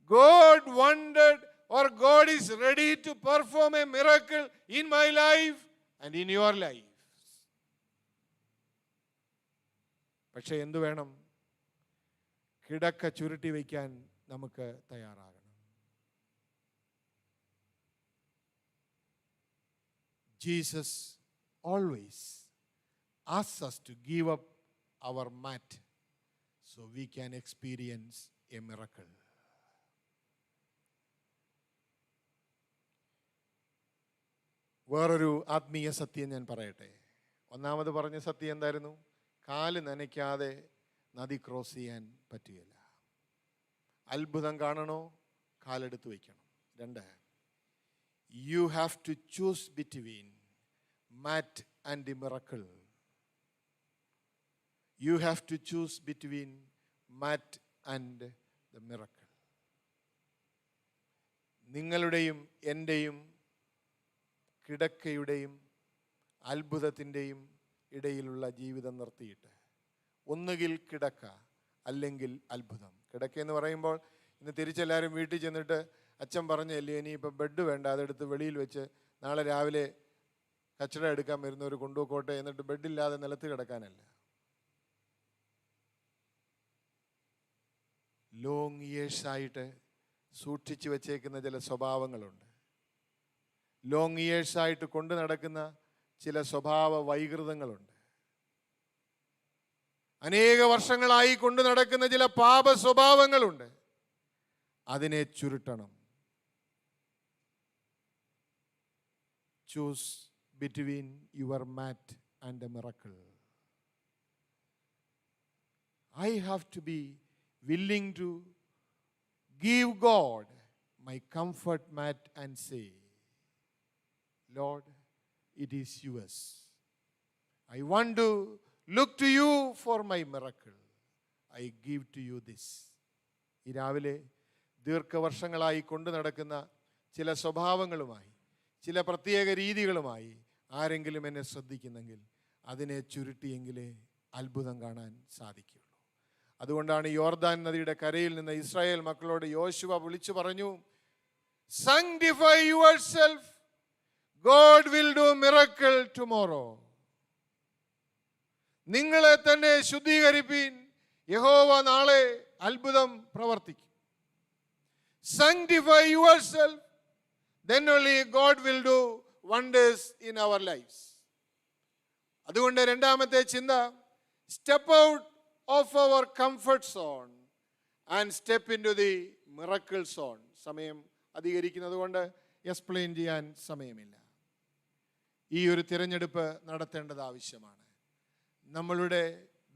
God wanted, or God is ready to perform a miracle in my life and in your life. പക്ഷെ എന്തു വേണം? കിടക്ക ചുരുട്ടി വയ്ക്കാൻ നമുക്ക് തയ്യാറാകണം. Jesus always asks us to give up our mat so we can experience a miracle. വേറൊരു ആത്മീയ സത്യം ഞാൻ പറയട്ടെ. ഒന്നാമത് പറഞ്ഞ സത്യം എന്തായിരുന്നു? കാല് നനയ്ക്കാതെ നദി ക്രോസ് ചെയ്യാൻ പറ്റുകയില്ല. അത്ഭുതം കാണണോ? കാലെടുത്ത് വയ്ക്കണം. 2, you have to choose between mat and the miracle. You have to choose between mat and the miracle. നിങ്ങളുടെയും എൻ്റെയും കിടക്കയുടെയും അത്ഭുതത്തിൻ്റെയും ഇടയിലുള്ള ജീവിതം നിർത്തിയിട്ട് ഒന്നുകിൽ കിടക്ക അല്ലെങ്കിൽ അത്ഭുതം. കിടക്കയെന്ന് പറയുമ്പോൾ ഇന്ന് തിരിച്ചെല്ലാവരും വീട്ടിൽ ചെന്നിട്ട് അച്ഛൻ പറഞ്ഞല്ലേ ഇനിയിപ്പോൾ ബെഡ് വേണ്ട, അതെടുത്ത് വെളിയിൽ വെച്ച് നാളെ രാവിലെ കച്ചട എടുക്കാൻ വരുന്നവർ കൊണ്ടുപോയിക്കോട്ടെ, എന്നിട്ട് ബെഡില്ലാതെ നിലത്ത് കിടക്കാനല്ല. ലോങ് ഇയേഴ്സായിട്ട് സൂക്ഷിച്ചു വച്ചേക്കുന്ന ചില സ്വഭാവങ്ങളുണ്ട്. ലോങ് ഇയേഴ്സായിട്ട് കൊണ്ടു നടക്കുന്ന ചില സ്വഭാവ വൈകൃതങ്ങളുണ്ട്. അനേക വർഷങ്ങളായി കൊണ്ടു നടക്കുന്ന ചില പാപ സ്വഭാവങ്ങളുണ്ട്. അതിനെ ചുരുട്ടണം. Choose between your mat and a miracle. I have to be willing to give God my comfort mat and say, Lord, it is yours. I want to look to you for my miracle. I give to you this. ഈ രാവിലെ ദീർഘവർഷങ്ങളായി കൊണ്ടു നടക്കുന്ന ചില സ്വഭാവങ്ങളുമായി, ചില പ്രത്യേക രീതികളുമായി ആരെങ്കിലും എന്നെ ശ്രദ്ധിക്കുന്നെങ്കിൽ അതിനെ ചുരുട്ടിയെങ്കിലേ അത്ഭുതം കാണാൻ സാധിക്കുള്ളൂ. അതുകൊണ്ടാണ് യോർദാൻ നദിയുടെ കരയിൽ നിന്ന് ഇസ്രായേൽ മക്കളോട് യോശുവ വിളിച്ചു പറഞ്ഞു, sanctify yourself, God will do miracle tomorrow. നിങ്ങളെ തന്നെ ശുദ്ധീകരിപ്പീൻ, യഹോവ നാളെ അത്ഭുതം പ്രവർത്തിക്കും. Sanctify yourself, then only God will do wonders in our lives. അതുകൊണ്ട് രണ്ടാമത്തെ ചിന്ത, step out of our comfort zone and step into the miracle zone. സമയം അധികരിക്കുന്നത് കൊണ്ട് എക്സ്പ്ലെയിൻ ചെയ്യാൻ സമയമില്ല. ഈ ഒരു തിരഞ്ഞെടുപ്പ് നടത്തേണ്ടത് ആവശ്യമാണ്. നമ്മളുടെ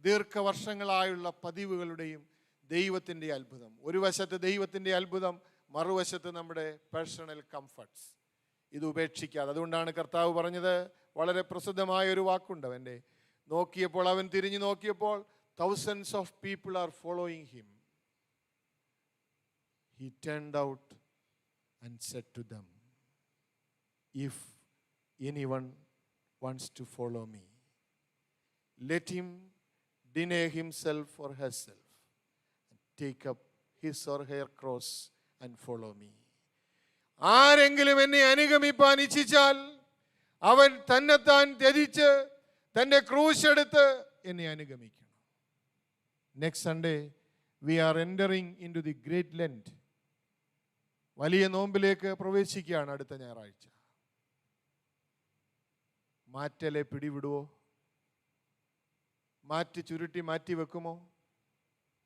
ദീർഘവർഷങ്ങളായുള്ള പതിവുകളുടെയും ദൈവത്തിൻ്റെ അത്ഭുതം, ഒരു വശത്ത് ദൈവത്തിൻ്റെ അത്ഭുതം, മറുവശത്ത് നമ്മുടെ പേഴ്സണൽ കംഫർട്ട്സ്, ഇത് ഉപേക്ഷിക്കാതെ. അതുകൊണ്ടാണ് കർത്താവ് പറഞ്ഞത്, വളരെ പ്രസിദ്ധമായ ഒരു വാക്കുണ്ട് അവൻ്റെ, നോക്കിയപ്പോൾ അവൻ തിരിഞ്ഞു നോക്കിയപ്പോൾ thousands of people are following him. He turned out and said to them, if anyone wants to follow me, let him deny himself or herself and take up his or her cross and follow me. ആരെങ്കിലും എന്നെ അനുഗമിപ്പാൻ ഇച്ഛിച്ചാൽ അവൻ തന്നെത്താൻ ത്യജിച്ച് തൻ്റെ ക്രൂശ് എടുത്ത് എന്നെ അനുഗമിക്കണം. Next Sunday we are entering into the Great Lent. വലിയ നോമ്പിലേക്ക് പ്രവേശിക്കുകയാണ് അടുത്ത ഞായറാഴ്ച. മാറ്റലെ പിടിവിടുവോ? മാറ്റി ചുരുട്ടി മാറ്റി വെക്കുമോ?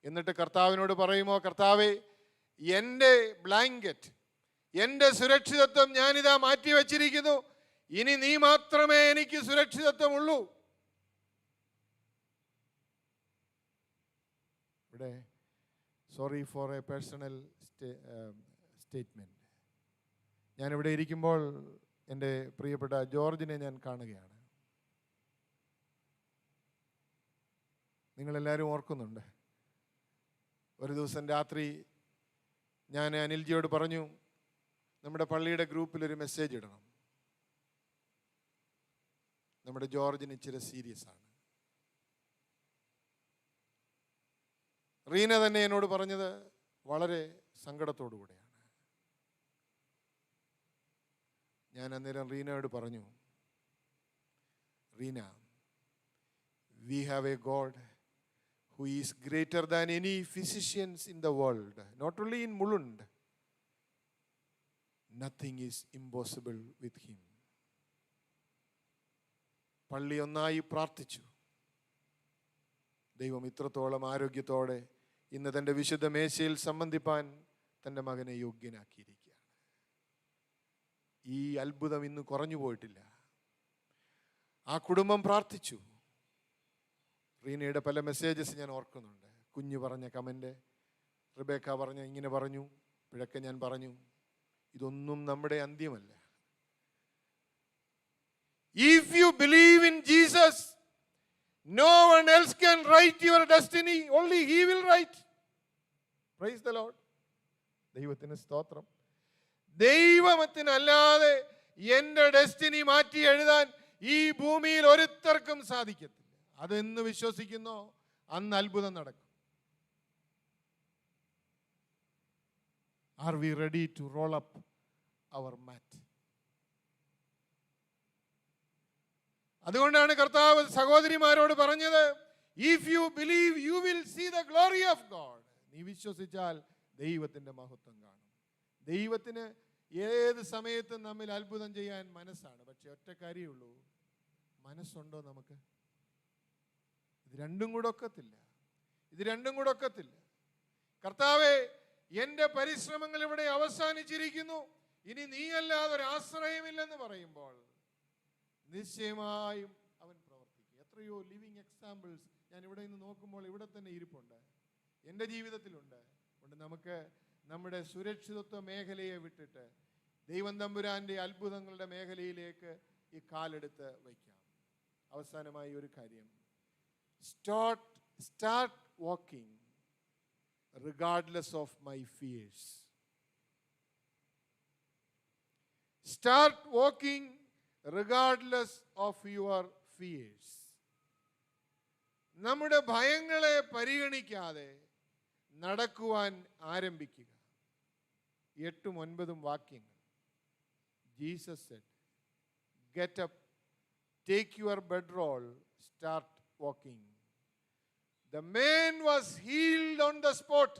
എന്നിട്ട് കർത്താവിനോട് പറയുമോ, കർത്താവേ, എൻ്റെ ബ്ലാങ്കറ്റ്, എൻ്റെ സുരക്ഷിതത്വം ഞാനിതാ മാറ്റി വച്ചിരിക്കുന്നു, ഇനി നീ മാത്രമേ എനിക്ക് സുരക്ഷിതത്വമുള്ളൂ. ഇവിടെ sorry for a personal statement. ഞാനിവിടെ ഇരിക്കുമ്പോൾ എൻ്റെ പ്രിയപ്പെട്ട ജോർജിനെ ഞാൻ കാണുകയാണ്. നിങ്ങളെല്ലാവരും ഓർക്കുന്നുണ്ട്, ഒരു ദിവസം രാത്രി ഞാൻ അനിൽജിയോട് പറഞ്ഞു, നമ്മുടെ പള്ളിയുടെ ഗ്രൂപ്പിൽ ഒരു മെസ്സേജ് ഇടണം, നമ്മുടെ ജോർജിന് ഇച്ചിരി സീരിയസ് ആണ്. റീന തന്നെ എന്നോട് പറഞ്ഞത് വളരെ സങ്കടത്തോടു കൂടെയാണ്. ഞാൻ അന്നേരം റീനയോട് പറഞ്ഞു, Reena, we have a God who is greater than any physicians in the world, not only in Mulund. Nothing is impossible with him. പള്ളി ഒന്നായി പ്രാർത്ഥിച്ചു. ദൈവം ഇത്രത്തോളം ആരോഗ്യത്തോടെ ഇന്ന് തൻ്റെ വിശുദ്ധ മേശയിൽ സംബന്ധിപ്പാൻ തൻ്റെ മകനെ യോഗ്യനാക്കിയിരിക്കുകയാണ്. ഈ അത്ഭുതം ഇന്ന് കുറഞ്ഞു പോയിട്ടില്ല. ആ കുടുംബം പ്രാർത്ഥിച്ചു. റീനയുടെ പല മെസ്സേജസ് ഞാൻ ഓർക്കുന്നുണ്ട്. കുഞ്ഞു പറഞ്ഞ കമൻ്റ്, റിബേക്ക പറഞ്ഞ ഇങ്ങനെ പറഞ്ഞു, പിഴക്കെ ഞാൻ പറഞ്ഞു, ഇതൊന്നും നമ്മുടെ അന്ത്യമല്ല. If you believe in Jesus, no one else can write your destiny, only he will write. Praise the Lord. ദൈവത്തിന് സ്തോത്രം. ദൈവത്തിനല്ലാതെ എൻ്റെ ഡെസ്റ്റിനി മാറ്റി എഴുതാൻ ഈ ഭൂമിയിൽ ഒരുത്തർക്കും സാധിക്കത്തില്ല. അതെന്ന് വിശ്വസിക്കുന്നോ അന്ന് അത്ഭുതം നടക്കും. Are we ready to roll up our mat? അതുകൊണ്ടാണ് കർത്താവ് സഹോദരിമാരോട് പറഞ്ഞത്, if you believe you will see the glory of God. നീ വിശ്വസിച്ചാൽ ദൈവത്തിന്റെ മഹത്വം കാണും. ദൈവത്തിന് ഏത് സമയത്തും നമ്മിൽ അത്ഭുതം ചെയ്യാൻ മനസ്സാണ്. പക്ഷെ ഒറ്റ കാര്യമുള്ളൂ, മനസ്സുണ്ടോ നമുക്ക്? ഇത് രണ്ടും കൂടെ ഒക്കത്തില്ല. കർത്താവേ, എൻ്റെ പരിശ്രമങ്ങൾ ഇവിടെ അവസാനിച്ചിരിക്കുന്നു, ഇനി നീയല്ലാതെ ഒരു ആശ്രയമില്ലെന്ന് പറയുമ്പോൾ നിശ്ചയമായും അവൻ പ്രവർത്തിക്കും. എത്രയോ ലിവിങ് എക്സാമ്പിൾസ് ഞാൻ ഇവിടെ നിന്ന് നോക്കുമ്പോൾ ഇവിടെ തന്നെ ഇരിപ്പുണ്ട്, എൻ്റെ ജീവിതത്തിലുണ്ട്. അതുകൊണ്ട് നമുക്ക് നമ്മുടെ സുരക്ഷിതത്വ മേഖലയെ വിട്ടിട്ട് ദൈവം തമ്പുരാൻ്റെ അത്ഭുതങ്ങളുടെ മേഖലയിലേക്ക് ഈ കാലെടുത്ത് വയ്ക്കാം. അവസാനമായി ഒരു കാര്യം, start walking regardless of my fears. Start walking regardless of your fears. നമ്മുടെ ഭയങ്ങളെ പരിഗണിക്കാതെ നടക്കുവാൻ ആരംഭിക്കുക. 8-9 വാക്യങ്ങൾ. Jesus said, get up, take your bedroll, start walking. The man was healed on the spot.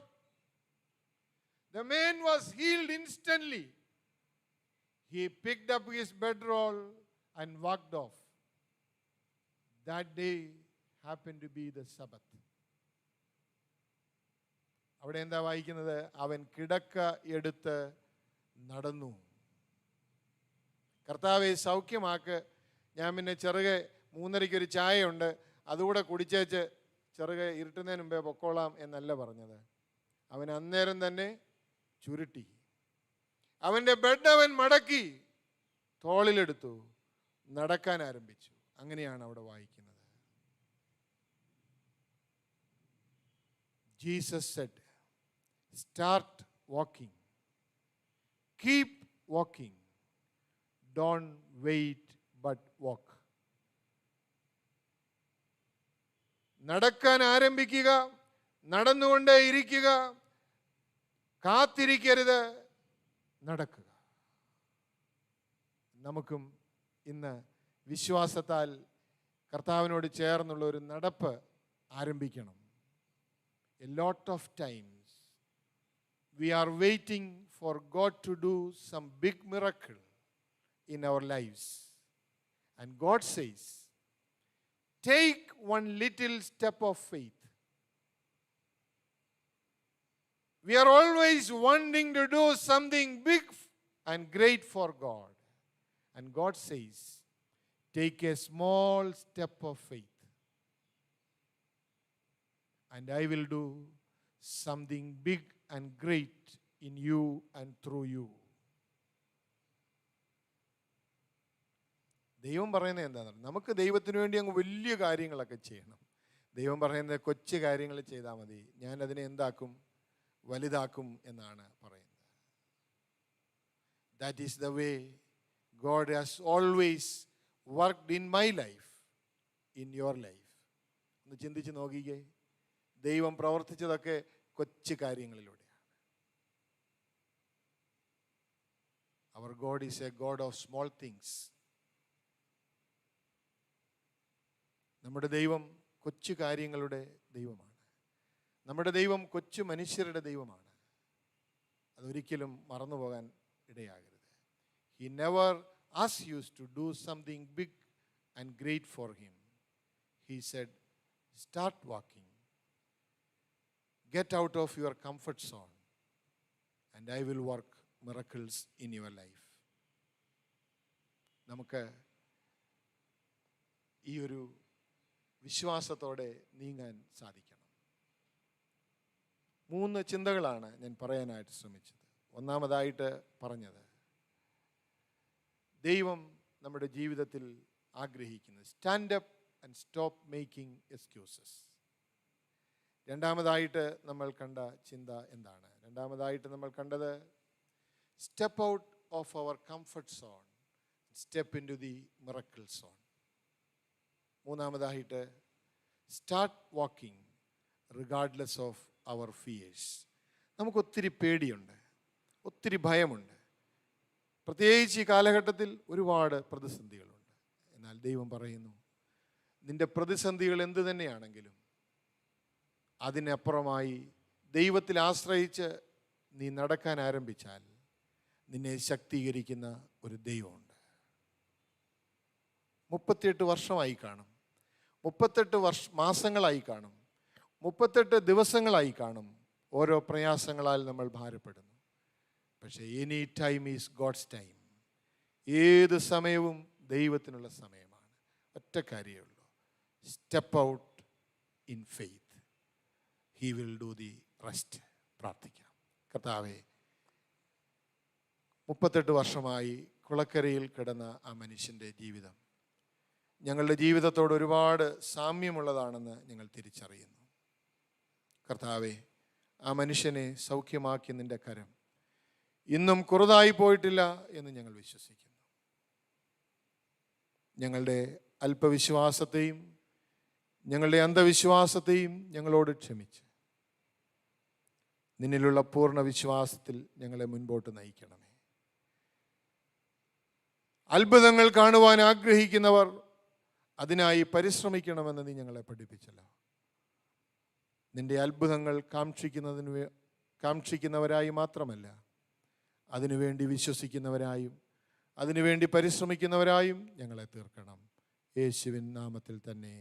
The man was healed instantly. He picked up his bedroll and walked off. That day happened to be the Sabbath. അവിടെ എന്താ വായിക്കുന്നത്? അവൻ കിടക്ക എടുത്ത് നടന്നു. കർത്താവെ സൗഖ്യമാക്ക്, ഞാൻ പിന്നെ ചെറുകെ 3:30 ഒരു ചായയുണ്ട്, അതുകൂടെ കുടിച്ചേച്ച് ചെറുകെ ഇരുട്ടുന്നതിന് മുമ്പേ പൊക്കോളാം എന്നല്ല പറഞ്ഞത്. അവൻ അന്നേരം തന്നെ ചുരുട്ടി, അവൻ്റെ ബെഡ് അവൻ മടക്കി തോളിലെടുത്തു, നടക്കാൻ ആരംഭിച്ചു. അങ്ങനെയാണ് അവിടെ വായിക്കുന്നത്. Jesus said, start walking, keep walking, don't wait but walk. നടക്കാൻ ആരംഭിക്കുക, നടന്നുകൊണ്ടേ ഇരിക്കുക, കാത്തിരിക്കരുത്, നടക്കുക. നമുക്കും ഇന്ന് വിശ്വാസത്താൽ കർത്താവിനോട് ചേർന്നുള്ള ഒരു നടപ്പ് ആരംഭിക്കണം. A lot of times we are waiting for God to do some big miracle in our lives. And God says, take one little step of faith. We are always wanting to do something big and great for God. And God says, take a small step of faith. And I will do something big and great in you and through you. ദൈവം പറയുന്നത് എന്താണ്? നമുക്ക് ദൈവത്തിന് വേണ്ടി അങ്ങ് വലിയ കാര്യങ്ങളൊക്കെ ചെയ്യണം. ദൈവം പറയുന്നത് കൊച്ചു കാര്യങ്ങൾ ചെയ്താൽ മതി, ഞാൻ അതിനെ എന്താക്കും? വലുതാക്കും എന്നാണ് പറയുന്നത്. That is the way God has always worked in my life, in your life. ഒന്ന് ചിന്തിച്ച് നോക്കിക്കേ, ദൈവം പ്രവർത്തിച്ചതൊക്കെ കൊച്ചു കാര്യങ്ങളിലൂടെയാണ്. Our God is a God of small things. നമ്മുടെ ദൈവം കൊച്ചു കാര്യങ്ങളുടെ ദൈവമാണ്. നമ്മുടെ ദൈവം കൊച്ചു മനുഷ്യരുടെ ദൈവമാണ്. അതൊരിക്കലും മറന്നുപോകാൻ ഇടയാകരുത്. He never asks you to do something big and great for him. He said, start walking. Get out of your comfort zone and I will work miracles in your life. നമുക്ക് ഈ ഒരു വിശ്വാസത്തോടെ നീങ്ങാൻ സാധിക്കണം. 3 ചിന്തകളാണ് ഞാൻ പറയാനായിട്ട് ശ്രമിച്ചത്. ഒന്നാമതായിട്ട് പറഞ്ഞത്, ദൈവം നമ്മുടെ ജീവിതത്തിൽ ആഗ്രഹിക്കുന്നത് stand up and stop making excuses. രണ്ടാമതായിട്ട് നമ്മൾ കണ്ട ചിന്ത എന്താണ്? രണ്ടാമതായിട്ട് നമ്മൾ കണ്ടത് step out of our comfort zone, step into the miracle zone. മൂന്നാമതായിട്ട്, start walking regardless of our fears. നമുക്ക് ഒത്തിരി പേടിയുണ്ട്, ഒത്തിരി ഭയമുണ്ട്. പ്രത്യേകിച്ച് ഈ കാലഘട്ടത്തിൽ ഒരുപാട് പ്രതിസന്ധികളുണ്ട്. എന്നാൽ ദൈവം പറയുന്നു, നിന്റെ പ്രതിസന്ധികൾ എന്തു തന്നെയാണെങ്കിലും അതിനപ്പുറമായി ദൈവത്തിൽ ആശ്രയിച്ച് നീ നടക്കാൻ ആരംഭിച്ചാൽ നിന്നെ ശക്തീകരിക്കുന്ന ഒരു ദൈവമുണ്ട്. 38 വർഷമായി കാണും, 38 മാസങ്ങളായി കാണും, 38 ദിവസങ്ങളായി കാണും ഓരോ പ്രയാസങ്ങളാൽ നമ്മൾ ഭാരപ്പെടുന്നു. പക്ഷേ any time is God's time. ഏത് സമയവും ദൈവത്തിനുള്ള സമയമാണ്. ഒറ്റ കാര്യമേ ഉള്ളൂ, step out in faith, he will do the rest. പ്രാർത്ഥിക്കാം. കർത്താവേ, 38 വർഷമായി കുളക്കരയിൽ കിടന്ന ആ മനുഷ്യൻ്റെ ജീവിതം ഞങ്ങളുടെ ജീവിതത്തോട് ഒരുപാട് സാമ്യമുള്ളതാണെന്ന് ഞങ്ങൾ തിരിച്ചറിയുന്നു. കർത്താവേ, ആ മനുഷ്യനെ സൗഖ്യമാക്കി നിൻ്റെ കരം ഇന്നും കുറുതായി പോയിട്ടില്ല എന്ന് ഞങ്ങൾ വിശ്വസിക്കുന്നു. ഞങ്ങളുടെ അല്പവിശ്വാസത്തെയും ഞങ്ങളുടെ അന്ധവിശ്വാസത്തെയും ഞങ്ങളോട് ക്ഷമിച്ച് നിന്നിലുള്ള പൂർണ്ണ വിശ്വാസത്തിൽ ഞങ്ങളെ മുൻപോട്ട് നയിക്കണമേ. അത്ഭുതങ്ങൾ കാണുവാൻ ആഗ്രഹിക്കുന്നവർ അതിനായി പരിശ്രമിക്കണമെന്ന് നീ ഞങ്ങളെ പഠിപ്പിച്ചല്ലോ. നിന്റെ അത്ഭുതങ്ങൾ കാക്ഷിക്കുന്നവരായി മാത്രമല്ല, അതിനുവേണ്ടി വിശ്വസിക്കുന്നവരായും അതിനുവേണ്ടി പരിശ്രമിക്കുന്നവരായും ഞങ്ങളെ തീർക്കണം. യേശുവിൻ നാമത്തിൽ തന്നെ.